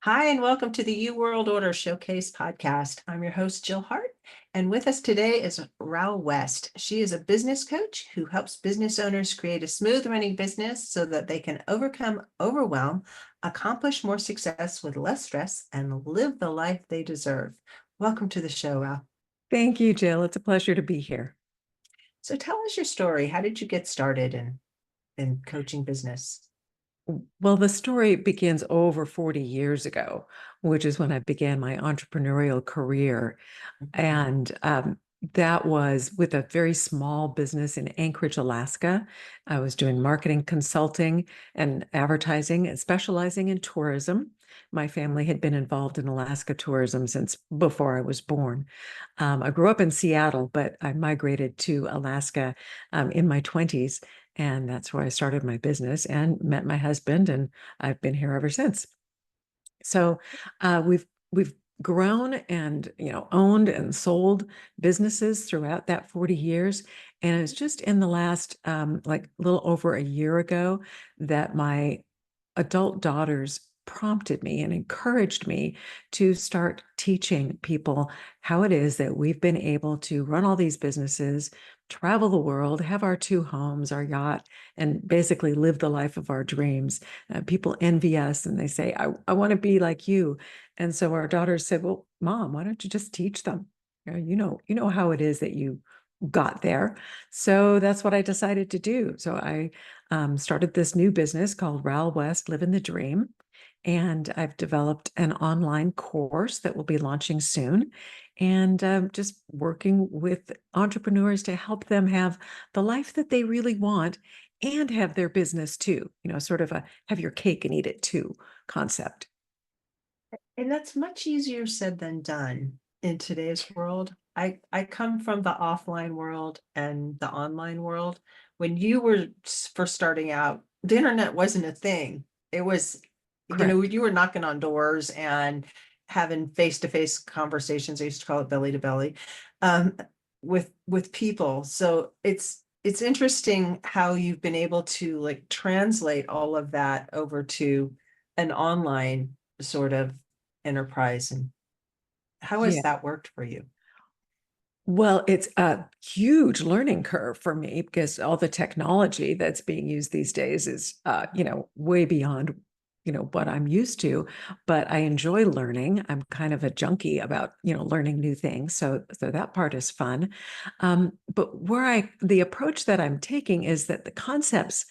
Hi, and welcome to the U World Order Showcase podcast. I'm your host, Jill Hart, and with us today is Ral West. She is a business coach who helps business owners create a smooth running business so that they can overcome overwhelm, accomplish more success with less stress, and live the life they deserve. Welcome to the show, Ral. Thank you, Jill. It's a pleasure to be here. So tell us your story. How did you get started in coaching business? Well, the story begins over 40 years ago, which is when I began my entrepreneurial career. And that was with a very small business in Anchorage, Alaska. I was doing marketing consulting and advertising and specializing in tourism. My family had been involved in Alaska tourism since before I was born. I grew up in Seattle, but I migrated to Alaska in my 20s. And that's where I started my business and met my husband, and I've been here ever since. So we've grown and owned and sold businesses throughout that 40 years. And it's just in the last like a little over a year ago that my adult daughters prompted me and encouraged me to start teaching people how it is that we've been able to run all these businesses, travel the world, have our two homes, our yacht, and basically live the life of our dreams. People envy us and they say, I want to be like you. And so our daughters said, well, Mom, why don't you just teach them? You know how it is that you got there. So that's what I decided to do. So I started this new business called Ral West, Living the Dream. And I've developed an online course that will be launching soon. And just working with entrepreneurs to help them have the life that they really want and have their business too, sort of a have your cake and eat it too concept. And that's much easier said than done in today's world. I come from the offline world and the online world. When you were first starting out, the internet wasn't a thing. It was, Correct. you were knocking on doors and having face-to-face conversations. I used to call it belly to belly, um, with people. So it's interesting how you've been able to like translate all of that over to an online sort of enterprise. And how has Yeah. that worked for you? Well, it's a huge learning curve for me because all the technology that's being used these days is, way beyond, what I'm used to. But I enjoy learning. I'm kind of a junkie about, learning new things. So that part is fun. But the approach that I'm taking is that the concepts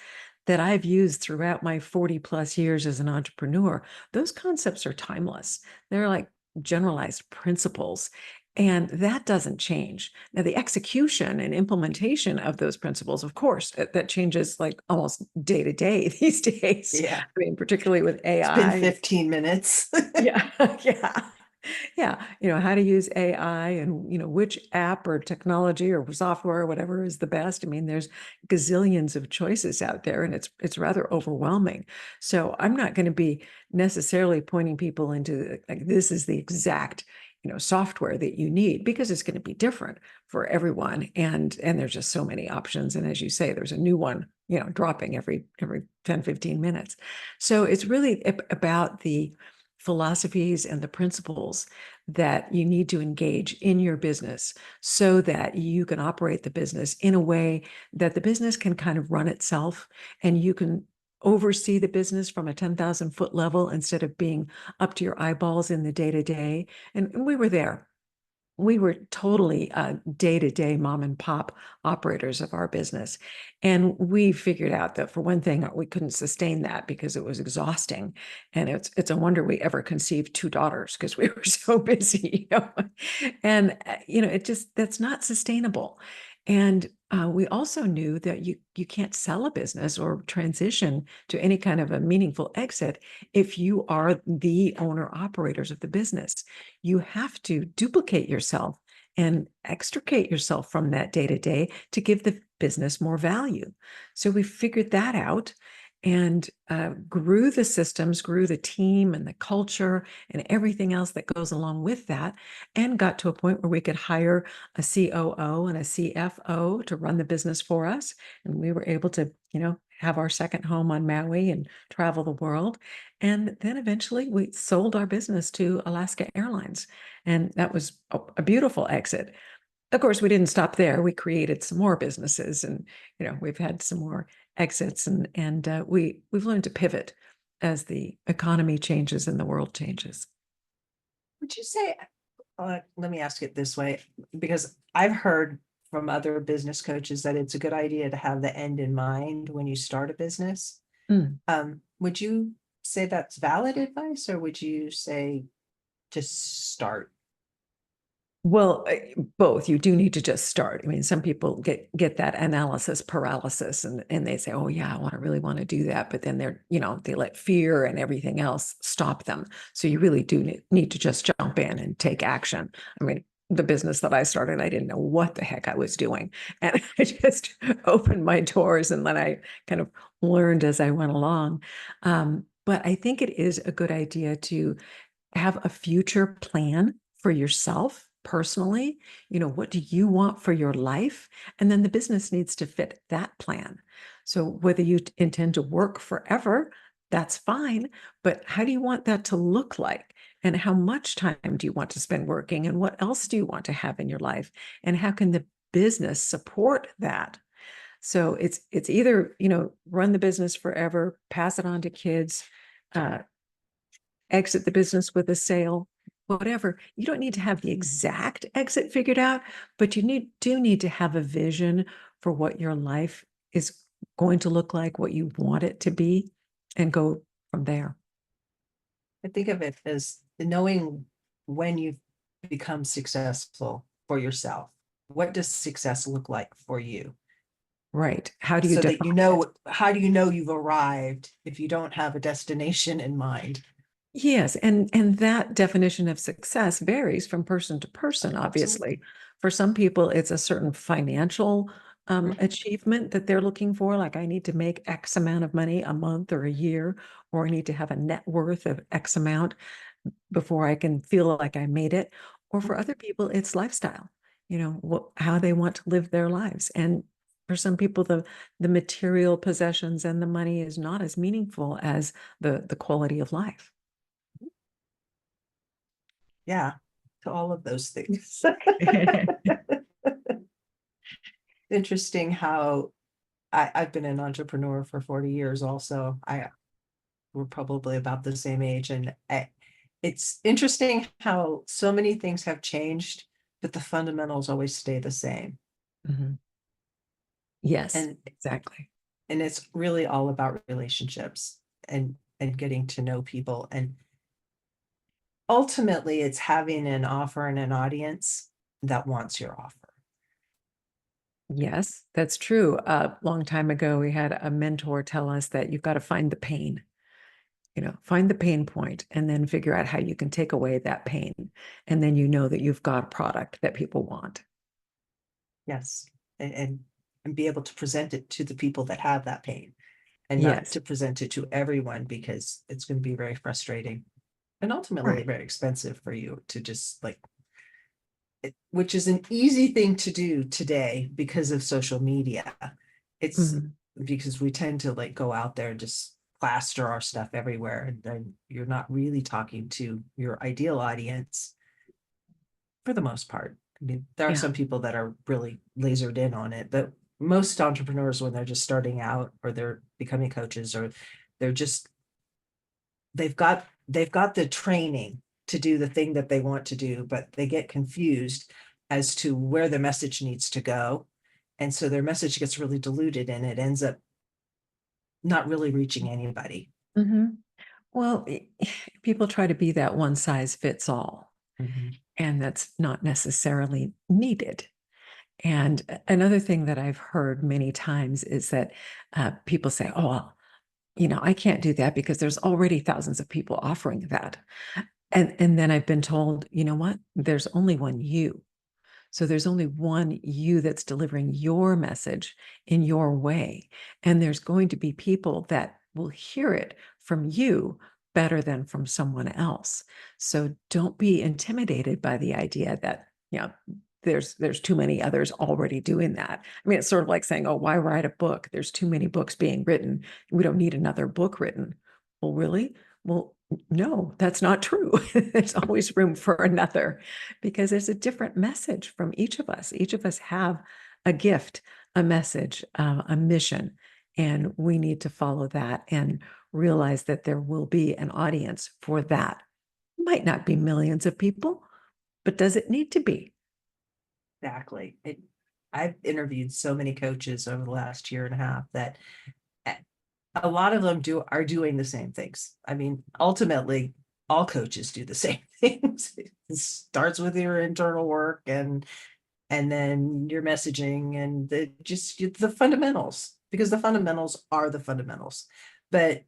that I've used throughout my 40 plus years as an entrepreneur, those concepts are timeless. They're like generalized principles. And that doesn't change. Now, the execution and implementation of those principles, of course, that changes like almost day to day these days. Yeah, I mean, particularly with it's been AI. 15 minutes. Yeah, yeah. Yeah, how to use AI and which app or technology or software or whatever is the best. I mean, there's gazillions of choices out there and it's rather overwhelming. So I'm not going to be necessarily pointing people into like this is the exact, software that you need because it's going to be different for everyone and there's just so many options and as you say there's a new one, dropping every 10 15 minutes. So it's really about the philosophies and the principles that you need to engage in your business so that you can operate the business in a way that the business can kind of run itself and you can oversee the business from a 10,000-foot level instead of being up to your eyeballs in the day to day. And we were there. We were totally day-to-day mom and pop operators of our business. And we figured out that for one thing, we couldn't sustain that because it was exhausting. And it's a wonder we ever conceived two daughters because we were so busy, And it just that's not sustainable. And we also knew that you can't sell a business or transition to any kind of a meaningful exit if you are the owner operators of the business. You have to duplicate yourself and extricate yourself from that day to day to give the business more value. So we figured that out and grew the systems, grew the team and the culture and everything else that goes along with that, and got to a point where we could hire a COO and a CFO to run the business for us. And we were able to, have our second home on Maui and travel the world. And then eventually we sold our business to Alaska Airlines. And that was a beautiful exit. Of course, we didn't stop there. We created some more businesses, and we've had some more exits, and we've learned to pivot as the economy changes and the world changes. Would you say, let me ask it this way, because I've heard from other business coaches that it's a good idea to have the end in mind when you start a business. Mm. Would you say that's valid advice, or would you say just start? Well, both. You do need to just start. I mean, some people get that analysis paralysis, and they say, "Oh yeah, I really want to do that," but then they let fear and everything else stop them. So you really do need to just jump in and take action. I mean, the business that I started, I didn't know what the heck I was doing, and I just opened my doors, and then I kind of learned as I went along. But I think it is a good idea to have a future plan for yourself personally. What do you want for your life? And then the business needs to fit that plan. So whether you intend to work forever, that's fine. But how do you want that to look like? And how much time do you want to spend working? And what else do you want to have in your life? And how can the business support that? So it's either, run the business forever, pass it on to kids, uh, exit the business with a sale, whatever. You don't need to have the exact exit figured out, but you do need to have a vision for what your life is going to look like, what you want it to be, and go from there. I think of it as knowing when you've become successful for yourself. What does success look like for you? Right. How do you So that define it? how do you know you've arrived if you don't have a destination in mind? Yes, and that definition of success varies from person to person, Absolutely. obviously. For some people, it's a certain financial Mhm. achievement that they're looking for, like I need to make X amount of money a month or a year, or I need to have a net worth of X amount before I can feel like I made it. Or for other people, it's lifestyle, how they want to live their lives. And for some people, the material possessions and the money is not as meaningful as the quality of life. Yeah, to all of those things. Interesting how I've been an entrepreneur for 40 years also. We're probably about the same age. And it's interesting how so many things have changed, but the fundamentals always stay the same. Mhm. Yes, And exactly. it's really all about relationships and getting to know people. And ultimately it's having an offer and an audience that wants your offer. Yes, that's true. A long time ago, we had a mentor tell us that you've got to find the pain, find the pain point and then figure out how you can take away that pain. And then you know that you've got a product that people want. Yes. And be able to present it to the people that have that pain, and not Yes, to present it to everyone, because it's going to be very frustrating and ultimately right. very expensive for you to just like which is an easy thing to do today because of social media. It's Mhm. because we tend to like go out there and just plaster our stuff everywhere, and then you're not really talking to your ideal audience for the most part. I mean, there are Yeah. some people that are really lasered in on it, but most entrepreneurs, when they're just starting out or they're becoming coaches, or they're just they've got the training to do the thing that they want to do, but they get confused as to where the message needs to go. And so their message gets really diluted and it ends up not really reaching anybody. Mhm. Well, people try to be that one size fits all, Mhm. and that's not necessarily needed. And another thing that I've heard many times is that people say, "Oh, well, I can't do that because there's already thousands of people offering that." And then I've been told, you know what? There's only one you. So there's only one you that's delivering your message in your way. And there's going to be people that will hear it from you better than from someone else. So don't be intimidated by the idea that, there's too many others already doing that. I mean, it's sort of like saying, oh, why write a book? There's too many books being written. We don't need another book written. Well, really? Well, no, that's not true. There's always room for another because there's a different message from each of us. Each of us have a gift, a message, a mission, and we need to follow that and realize that there will be an audience for that. Might not be millions of people, but does it need to be? Exactly. I've interviewed so many coaches over the last year and a half that a lot of them are doing the same things. I mean, ultimately, all coaches do the same things. It starts with your internal work and then your messaging and the fundamentals, because the fundamentals are the fundamentals. But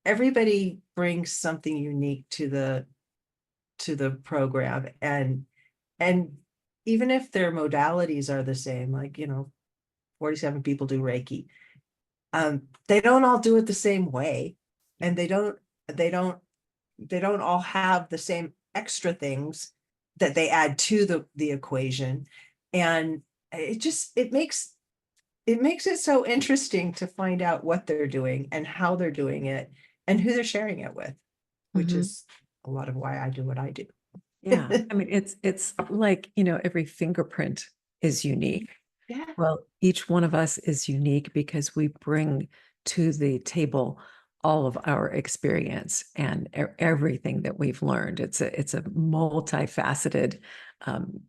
everybody brings something unique to the program, and even if their modalities are the same, like 47 people do Reiki, they don't all do it the same way, and they don't they don't all have the same extra things that they add to the equation. And it makes it so interesting to find out what they're doing and how they're doing it and who they're sharing it with, which Mhm. is a lot of why I do what I do. Yeah. I mean, it's like, every fingerprint is unique. Yeah. Well, each one of us is unique because we bring to the table all of our experience and everything that we've learned. It's a multifaceted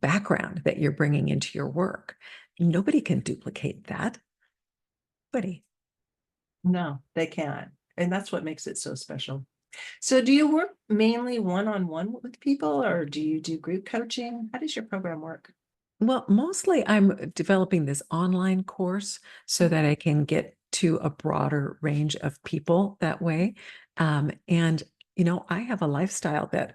background that you're bringing into your work. Nobody can duplicate that. Nobody. No, they can't. And that's what makes it so special. So do you work mainly one-on-one with people, or do you do group coaching? How does your program work? Well, mostly I'm developing this online course so that I can get to a broader range of people that way. And I have a lifestyle that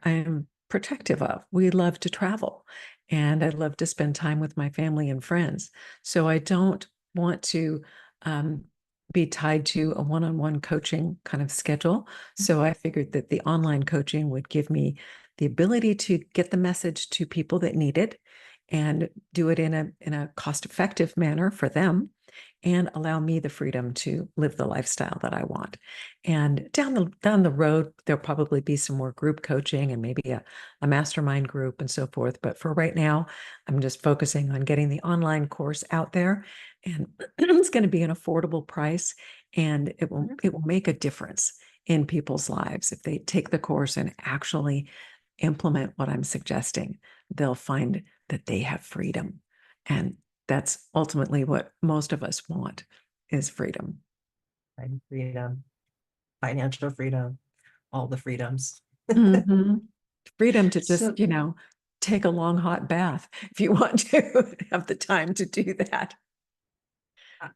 I'm protective of. We love to travel, and I love to spend time with my family and friends. So I don't want to um, be tied to a one-on-one coaching kind of schedule. So I figured that the online coaching would give me the ability to get the message to people that need it and do it in a cost-effective manner for them and allow me the freedom to live the lifestyle that I want. And down the road, there'll probably be some more group coaching and maybe a mastermind group and so forth. But for right now, I'm just focusing on getting the online course out there. And it's going to be an affordable price, and it will Mhm. it will make a difference in people's lives if they take the course and actually implement what I'm suggesting. They'll find that they have freedom. And that's ultimately what most of us want is freedom. And freedom, financial freedom, all the freedoms. Mhm. Freedom to just, So take a long hot bath if you want to have the time to do that.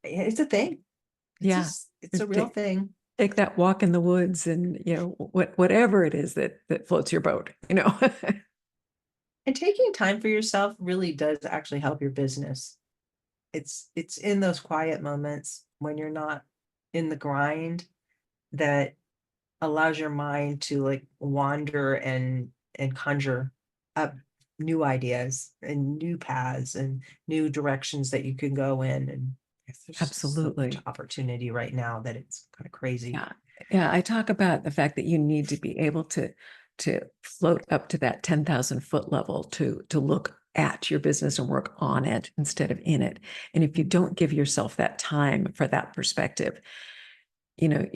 it's a thing. Yeah. It's a real Take, thing. take that walk in the woods and, whatever it is that floats your boat. And taking time for yourself really does actually help your business. It's in those quiet moments when you're not in the grind that allows your mind to like wander and conjure up new ideas and new paths and new directions that you can go in. And yes, there's so much Absolutely. opportunity right now that it's kind of crazy. Yeah. Yeah. I talk about the fact that you need to be able to float up to that 10,000 foot level to look at your business and work on it instead of in it. And if you Mhm. don't give yourself that time for that perspective, you know,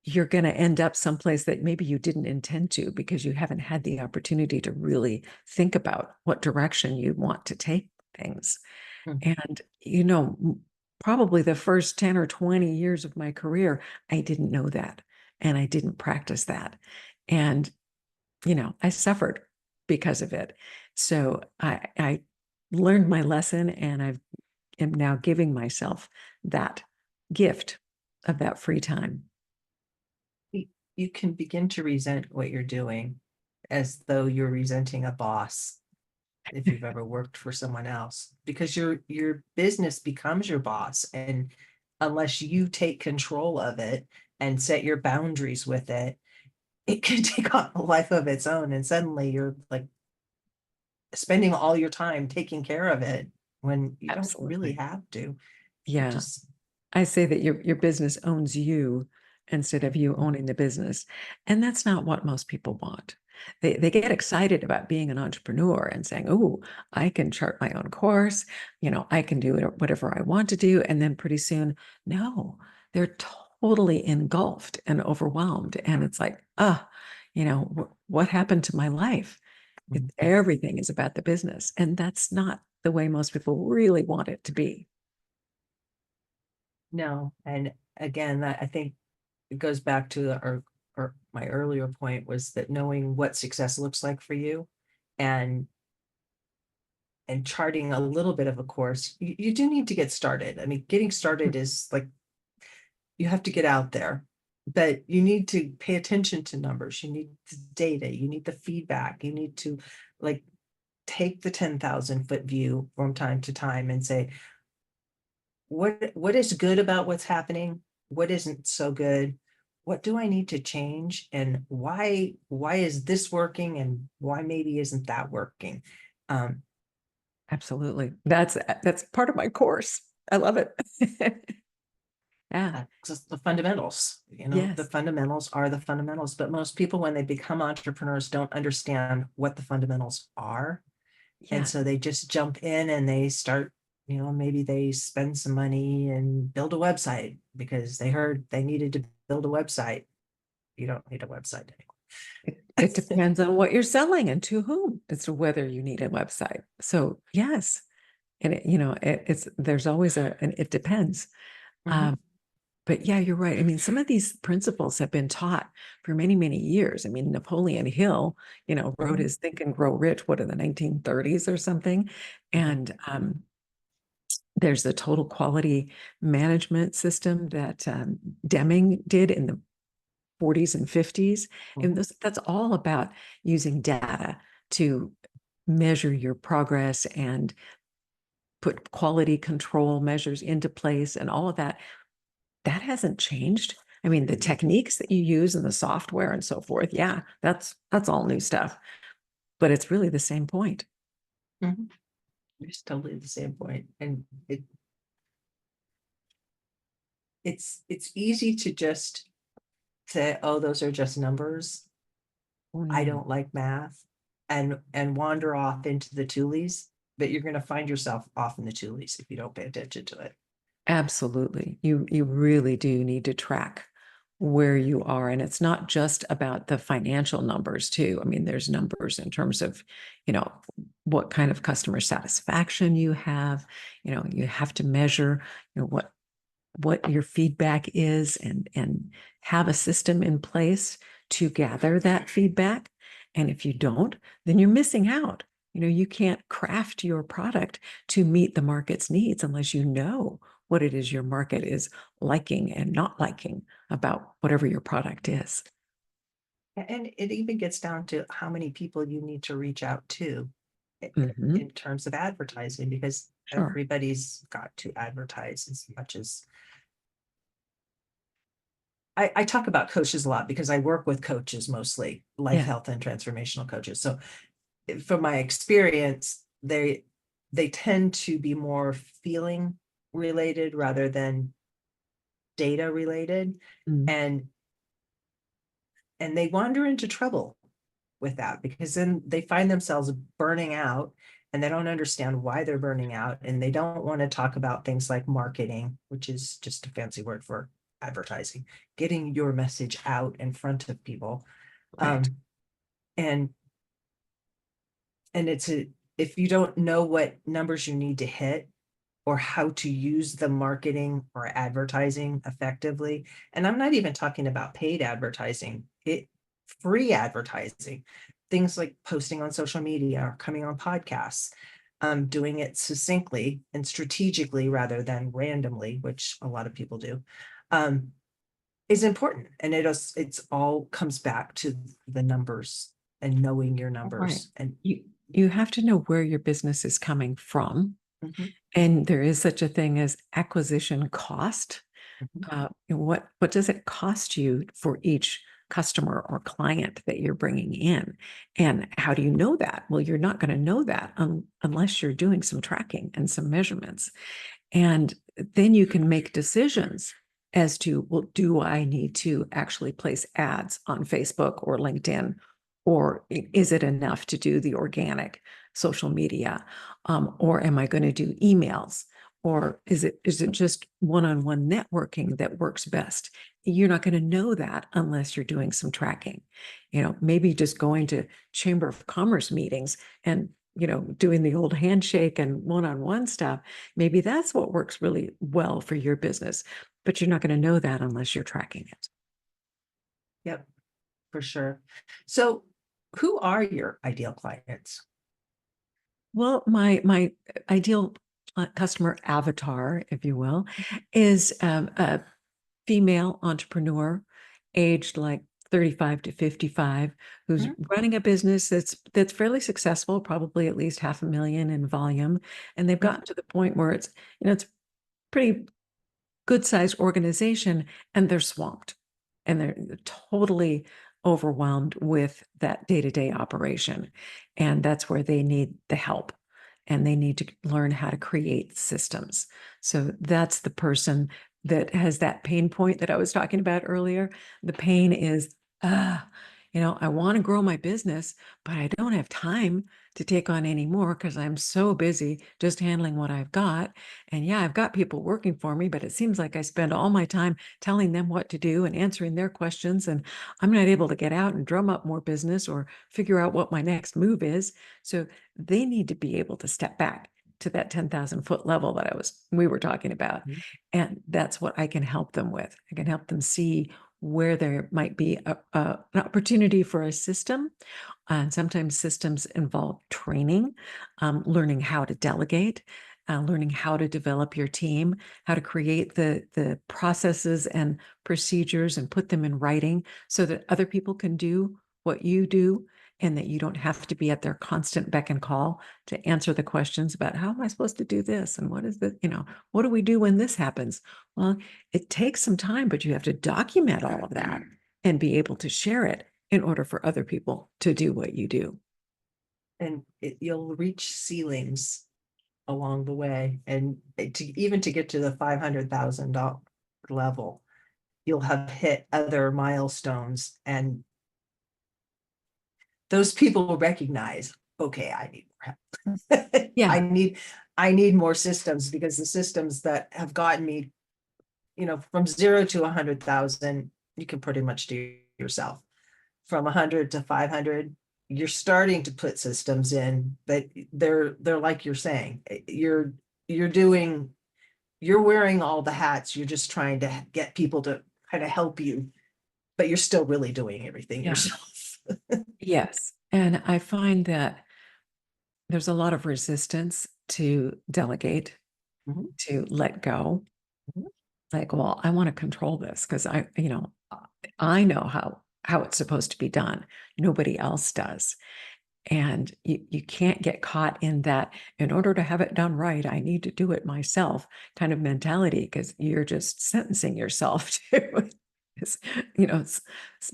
you're going to end up someplace that maybe you didn't intend to because you haven't had the opportunity to really think about what direction you want to take things. Mhm. And, probably the first 10 or 20 years of my career, I didn't know that. And I didn't practice that. And, I suffered because of it. So I learned my lesson, and am now giving myself that gift of that free time. You can begin to resent what you're doing as though you're resenting a boss if you've ever worked for someone else, because your business becomes your boss, and unless you take control of it and set your boundaries with it, it can take on a life of its own, and suddenly you're like spending all your time taking care of it when you don't really Absolutely. have to. You Yeah. just, I say that your business owns you instead of you owning the business. And that's not what most people want. They get excited about being an entrepreneur and saying, oh, I can chart my own course, I can do whatever I want to do. And then pretty soon, no, they're totally engulfed and overwhelmed. And it's like, what happened to my life? Everything is about the business. And that's not the way most people really want it to be. no. And again, that I think it goes back to or my earlier point was that knowing what success looks like for you and charting a little bit of a course, you do need to get started. I mean, getting started is like you have to get out there, but you need to pay attention to numbers. You need the data, you need the feedback, you need to like take the 10,000-foot view from time to time and say, what is good about what's happening? What isn't so good? What do I need to change? And why is this working? And why maybe isn't that working? Um, Absolutely. That's part of my course. I love it. Yeah. just the fundamentals, the Yes. fundamentals are the fundamentals. But most people, when they become entrepreneurs, don't understand what the fundamentals are. And Yeah. so they just jump in and they start, maybe they spend some money and build a website because they heard they needed to build a website. You don't need a website It depends on what you're selling and to whom as to whether you need a website. So yes. And it's there's always an it depends. anymore. Um, but yeah, you're right. I mean, some of these principles have been taught for many, many years. I mean, Napoleon Hill, wrote Mhm, his Think and Grow Rich, what in the 1930s or something. mhm, And there's the total quality management system that Deming did in the 40s and 50s. And mhm. that's all about using data to measure your progress and put quality control measures into place and all of that. That hasn't changed. I mean, the techniques that you use and the software and so forth, yeah, that's all new stuff. But it's really the same point. Mhm. It's totally the same point. And it's easy to just say, oh, those are just numbers. Oh I no. don't like math, and wander off into the toolies, but you're going to find yourself off in the toolies if you don't pay attention to it. Absolutely. You really do need to track where you are. And it's not just about the financial numbers too. I mean, there's numbers in terms of, you know, what kind of customer satisfaction you have. You have to measure, what your feedback is and have a system in place to gather that feedback. And if you don't, then you're missing out. You can't craft your product to meet the market's needs unless you know what it is your market is liking and not liking about whatever your product is. And it even gets down to how many people you need to reach out to Hmm. in terms of advertising, because Sure. everybody's got to advertise as much as I talk about coaches a lot because I work with coaches, mostly life, Yeah. health, and transformational coaches. So from my experience, they tend to be more feeling related rather than data related. Mm. And they wander into trouble with that because then they find themselves burning out and they don't understand why they're burning out, and they don't want to talk about things like marketing, which is just a fancy word for advertising, getting your message out in front of people. Right. um, and if you don't know what numbers you need to hit or how to use the marketing or advertising effectively. And I'm not even talking about paid advertising, free advertising, things like posting on social media or coming on podcasts, doing it succinctly and strategically rather than randomly, which a lot of people do, um, is important. And it's all comes back to the numbers and knowing your Right. numbers. And You have to know where your business is coming from. mhm, And there is such a thing as acquisition cost. mhm, What does it cost you for each customer or client that you're bringing in. And how do you know that? Well, you're not going to know that unless you're doing some tracking and some measurements. And then you can make decisions as to, well, do I need to actually place ads on Facebook or LinkedIn? Or is it enough to do the organic social media? Or am I going to do emails? Or is it just one-on-one networking that works best? You're not going to know that unless you're doing some tracking. Maybe just going to Chamber of Commerce meetings and doing the old handshake and one-on-one stuff. Maybe that's what works really well for your business, but you're not going to know that unless you're tracking it. Yep, for sure. So who are your ideal clients? Well, my ideal customer avatar, if you will, is a female entrepreneur aged like 35 to 55 who's running a business that's fairly successful, probably at least 500,000 in volume. And they've gotten to the point where it's pretty good sized organization and they're swamped and they're totally overwhelmed with that day-to-day operation. And that's where they need the help and they need to learn how to create systems. So that's the person that has that pain point that I was talking about earlier. The pain is, I want to grow my business, but I don't have time to take on any more because I'm so busy just handling what I've got. And yeah, I've got people working for me, but it seems like I spend all my time telling them what to do and answering their questions. And I'm not able to get out and drum up more business or figure out what my next move is. So they need to be able to step back to that 10,000-foot level that we were talking about. And that's what I can help them with. I can help them see where there might be an opportunity for a system. And sometimes systems involve training, learning how to delegate, learning how to develop your team, how to create the processes and procedures and put them in writing so that other people can do what you do and that you don't have to be at their constant beck and call to answer the questions about how am I supposed to do this? And what is the, what do we do when this happens? Well, it takes some time, but you have to document all of that and be able to share it in order for other people to do what you do. And you'll reach ceilings along the way. And even to get to the $500,000 level, you'll have hit other milestones and those people will recognize, okay, I need more help. Yeah. I need more systems because the systems that have gotten me, from 0 to 100,000, you can pretty much do yourself. From 100 to 500, you're starting to put systems in, but they're like you're saying, you're wearing all the hats. You're just trying to get people to kind of help you, but you're still really doing everything yourself. Yes. And I find that there's a lot of resistance to delegate, to let go. Like, well, I want to control this because I know how it's supposed to be done. Nobody else does. And you can't get caught in that in order to have it done right, I need to do it myself kind of mentality because you're just sentencing yourself to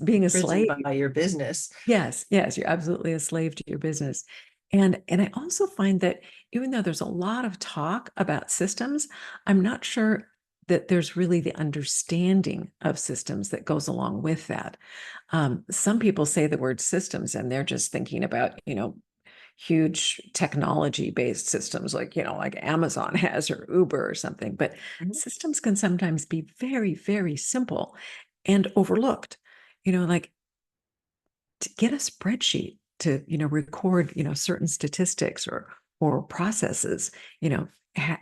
being a slave by your business. Yes, you're absolutely a slave to your business. And I also find that even though there's a lot of talk about systems, I'm not sure that there's really the understanding of systems that goes along with that. Some people say the word systems and they're just thinking about, huge technology-based systems like Amazon has or Uber or something. But systems can sometimes be very, very simple and overlooked. Like to get a spreadsheet to record certain statistics or processes,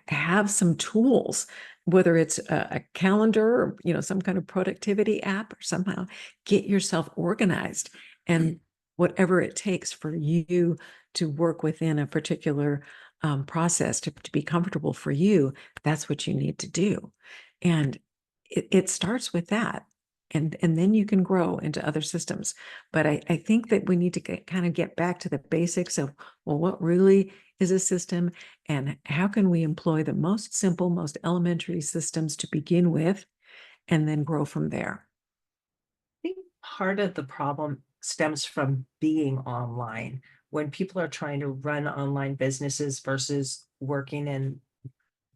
have some tools, whether it's a calendar or some kind of productivity app, or somehow get yourself organized, and whatever it takes for you to work within a particular process to be comfortable for you, that's what you need to do. And it starts with that, and then you can grow into other systems. But I think that we need to kind of get back to the basics of, well, what really is a system and how can we employ the most simple, most elementary systems to begin with and then grow from there. I think part of the problem stems from being online. When people are trying to run online businesses versus working in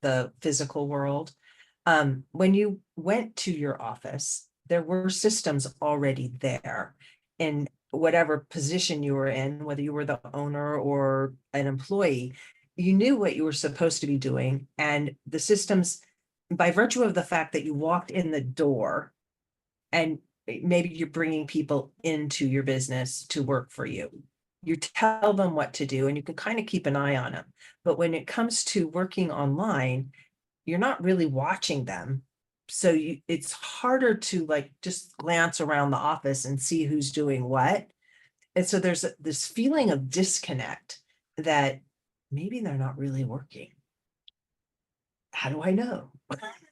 the physical world. When you went to your office, there were systems already there in whatever position you were in, whether you were the owner or an employee, you knew what you were supposed to be doing. And the systems, by virtue of the fact that you walked in the door and maybe you're bringing people into your business to work for you, you tell them what to do and you can kind of keep an eye on them. But when it comes to working online, you're not really watching them. So it's harder to like just glance around the office and see who's doing what. And so there's this feeling of disconnect that maybe they're not really working. How do I know?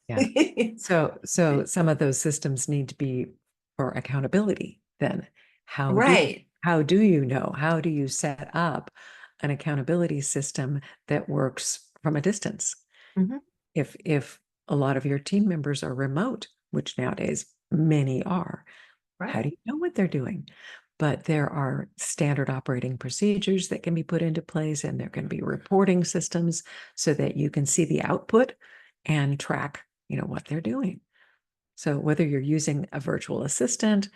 Yeah. So some of those systems need to be for accountability then. Right. How do you know? How do you set up an accountability system that works from a distance? Mhm. If a lot of your team members are remote, which nowadays many are, how do Right. you know what they're doing? But there are standard operating procedures that can be put into place, and there can be reporting systems so that you can see the output and track, what they're doing. So whether you're using a virtual assistant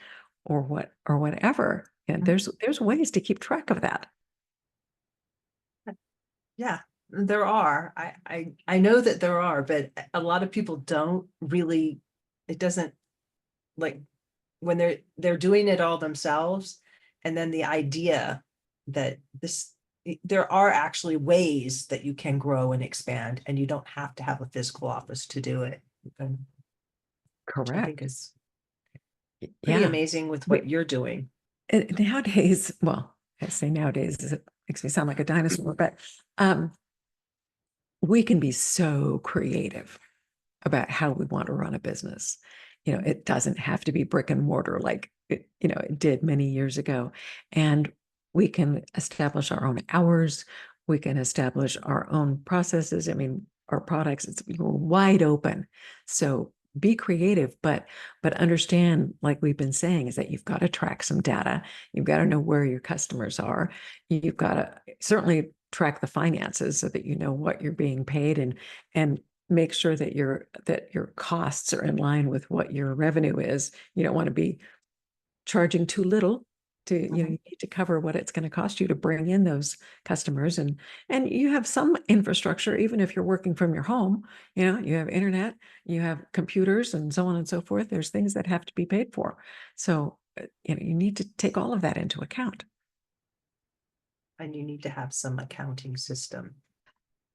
or whatever, and Mhm. there's ways to keep track of that. Yeah, there are. I know that there are, but a lot of people don't really, it doesn't like when they're doing it all themselves. And then the idea that there are actually ways that you can grow and expand, and you don't have to have a physical office to do it. Which I think Correct. is pretty Yeah. amazing with what We, you're doing. nowadays, well, I say nowadays, it makes me sound like a dinosaur, but we can be so creative about how we want to run a business. It doesn't have to be brick and mortar like it did many years ago. And we can establish our own hours. We can establish our own processes. I mean, our products, we're wide open. So be creative, but understand, like we've been saying, is that you've got to track some data. You've got to know where your customers are. You've got to certainly track the finances so that you know what you're being paid, and make sure that your costs are in line with what your revenue is. You don't want to be charging too little to, you need to cover what it's going to cost you to bring in those customers. And you have some infrastructure, even if you're working from your home, you have internet, you have computers and so on and so forth. There's things that have to be paid for. So, you need to take all of that into account. And you need to have some accounting system.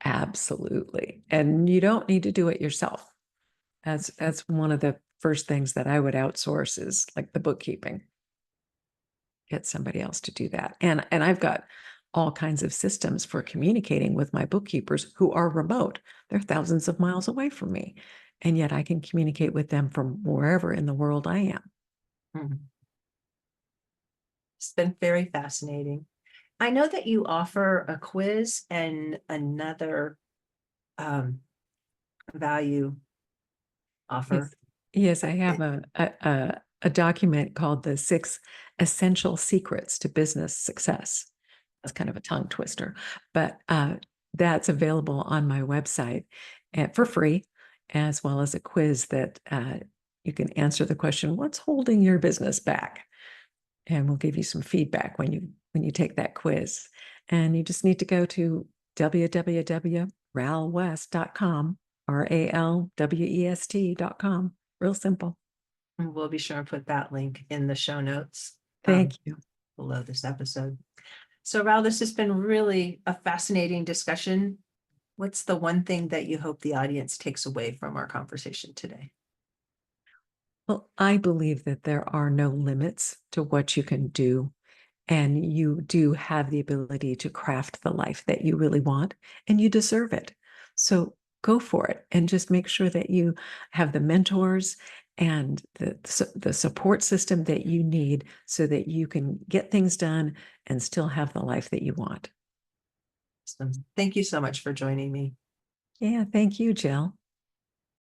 Absolutely. And you don't need to do it yourself. That's one of the first things that I would outsource, is like the bookkeeping. Get somebody else to do that. And I've got all kinds of systems for communicating with my bookkeepers who are remote. They're thousands of miles away from me. And yet I can communicate with them from wherever in the world I am. Mhm. It's been very fascinating. I know that you offer a quiz and another um, value offer. Yes, yes, I have a document called the 6 Essential Secrets to Business Success. It's kind of a tongue twister, but that's available on my website for free, as well as a quiz that you can answer the question, "What's holding your business back?" And we'll give you some feedback when you take that quiz. And you just need to go to www.ralwest.com, RALWEST.com. Real simple. And we'll be sure and put that link in the show notes Thank you. below this episode. So, Ral, this has been really a fascinating discussion. What's the one thing that you hope the audience takes away from our conversation today? Well, I believe that there are no limits to what you can do, and you do have the ability to craft the life that you really want, and you deserve it. So go for it, and just make sure that you have the mentors and the support system that you need so that you can get things done and still have the life that you want. So, thank you so much for joining me. Yeah, thank you, Jill.